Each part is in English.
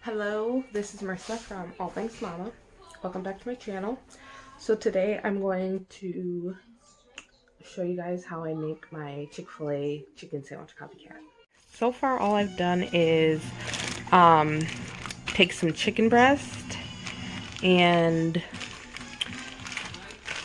Hello, this is Marissa from AllThingsMama. Welcome back to my channel. So today I'm going to show you guys how I make my Chick-fil-A chicken sandwich copycat. So far all I've done is take some chicken breast and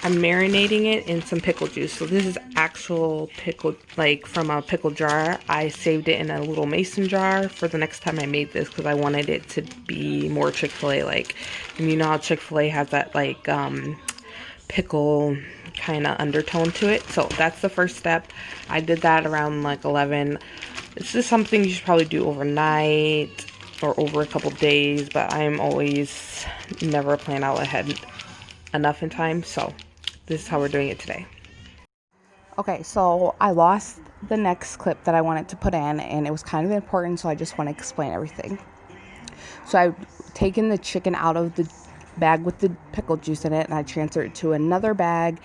I'm marinating it in some pickle juice. So this is actual pickle, like from a pickle jar. I saved it in a little mason jar for the next time I made this because I wanted it to be more Chick-fil-A like. And you know how Chick-fil-A has that like pickle kind of undertone to it. So that's the first step. I did that around like 11. This is something you should probably do overnight or over a couple days, but I'm always never plan out ahead enough in time, so this is how we're doing it today. Okay, so I lost the next clip that I wanted to put in, and it was kind of important, so I just want to explain everything. So I've taken the chicken out of the bag with the pickle juice in it, and I transferred it to another bag,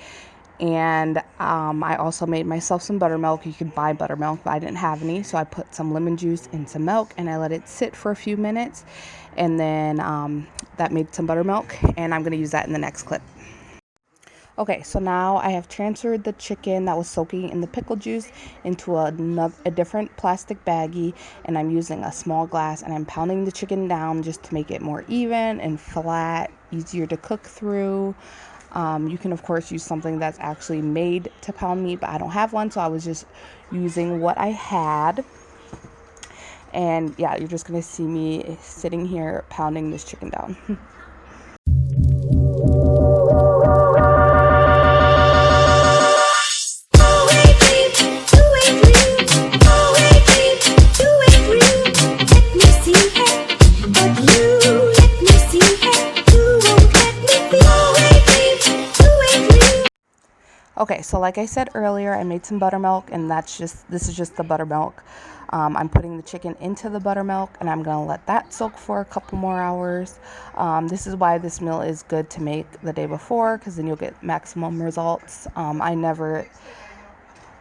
and I also made myself some buttermilk. You could buy buttermilk, but I didn't have any, so I put some lemon juice in some milk, and I let it sit for a few minutes, and then that made some buttermilk, and I'm going to use that in the next clip. Okay, so now I have transferred the chicken that was soaking in the pickle juice into a different plastic baggie, and I'm using a small glass, and I'm pounding the chicken down just to make it more even and flat, easier to cook through. You can of course use something that's actually made to pound meat, but I don't have one, so I was just using what I had. And yeah, you're just gonna see me sitting here pounding this chicken down. Okay, so like I said earlier, I made some buttermilk, and this is just the buttermilk. I'm putting the chicken into the buttermilk, and I'm gonna let that soak for a couple more hours. This is why this meal is good to make the day before, because then you'll get maximum results. I never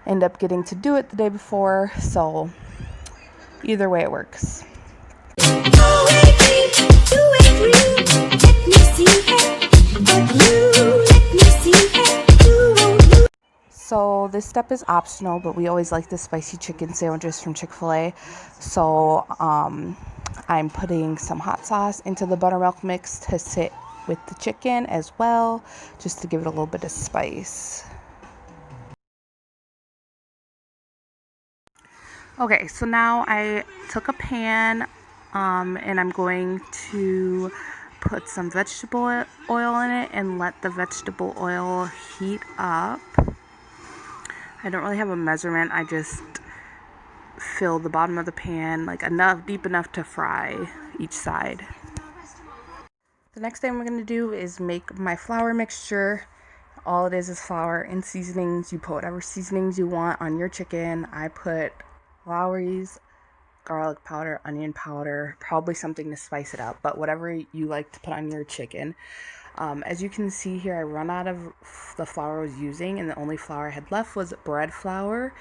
end up getting to do it the day before, so either way it works. So this step is optional, but we always like the spicy chicken sandwiches from Chick-fil-A. So I'm putting some hot sauce into the buttermilk mix to sit with the chicken as well, just to give it a little bit of spice. Okay, so now I took a pan and I'm going to put some vegetable oil in it and let the vegetable oil heat up. I don't really have a measurement. I just fill the bottom of the pan like deep enough to fry each side. The next thing we're going to do is make my flour mixture. All it is flour and seasonings. You put whatever seasonings you want on your chicken. I put Lowry's, garlic powder, onion powder, probably something to spice it up, but whatever you like to put on your chicken. As you can see here, I run out of the flour I was using, and the only flour I had left was bread flour.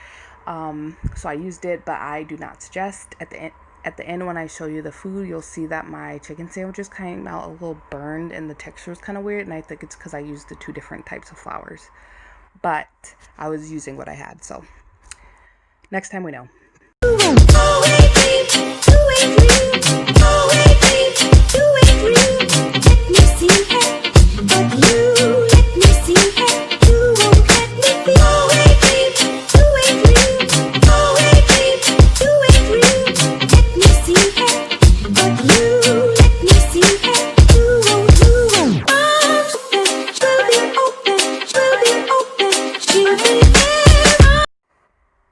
So I used it, but I do not suggest. At the end when I show you the food, you'll see that my chicken sandwiches came out a little burned and the texture was kind of weird, and I think it's because I used the two different types of flours. But I was using what I had, so next time we know.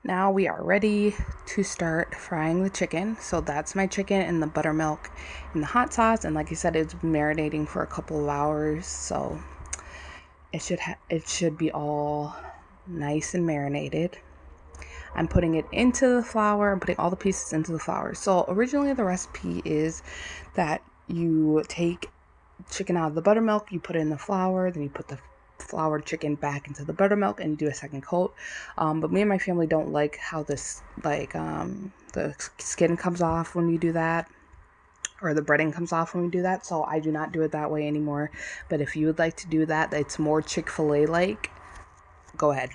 Now we are ready to start frying the chicken. So that's my chicken in the buttermilk and the hot sauce, and like I said, it's marinating for a couple of hours, so it should be all nice and marinated. I'm putting it into the flour. I'm putting all the pieces into the flour. So originally the recipe is that you take chicken out of the buttermilk, you put it in the flour, then you put the floured chicken back into the buttermilk and do a second coat. But me and my family don't like how this the skin comes off when you do that. or the breading comes off when we do that. So I do not do it that way anymore. But if you would like to do that, it's more Chick-fil-A like, go ahead.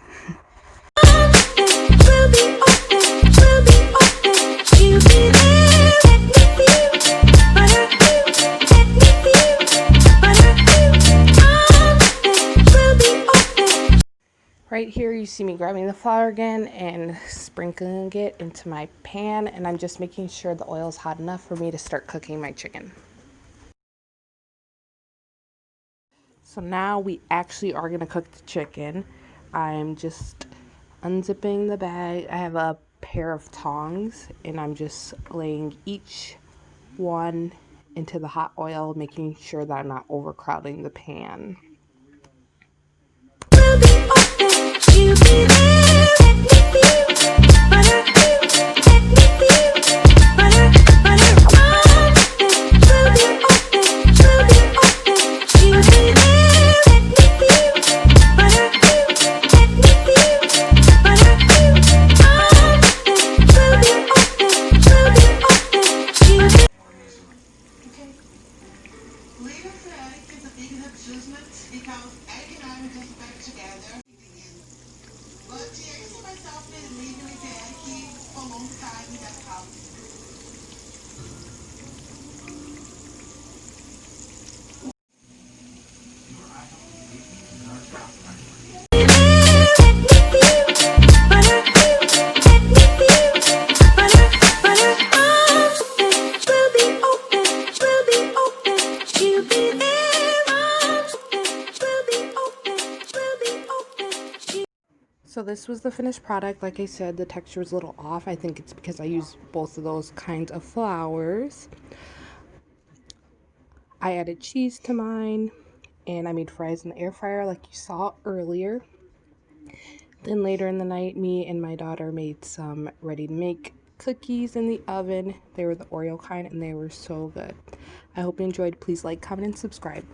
Right here you see me grabbing the flour again and sprinkling it into my pan, and I'm just making sure the oil is hot enough for me to start cooking my chicken. So now we actually are going to cook the chicken. I'm just unzipping the bag. I have a pair of tongs and I'm just laying each one into the hot oil, making sure that I'm not overcrowding the pan. So this was the finished product. Like I said, the texture was a little off. I think it's because I used both of those kinds of flours. I added cheese to mine, and I made fries in the air fryer like you saw earlier. Then later in the night, me and my daughter made some ready-to-make cookies in the oven. They were the Oreo kind, and they were so good. I hope you enjoyed. Please like, comment, and subscribe.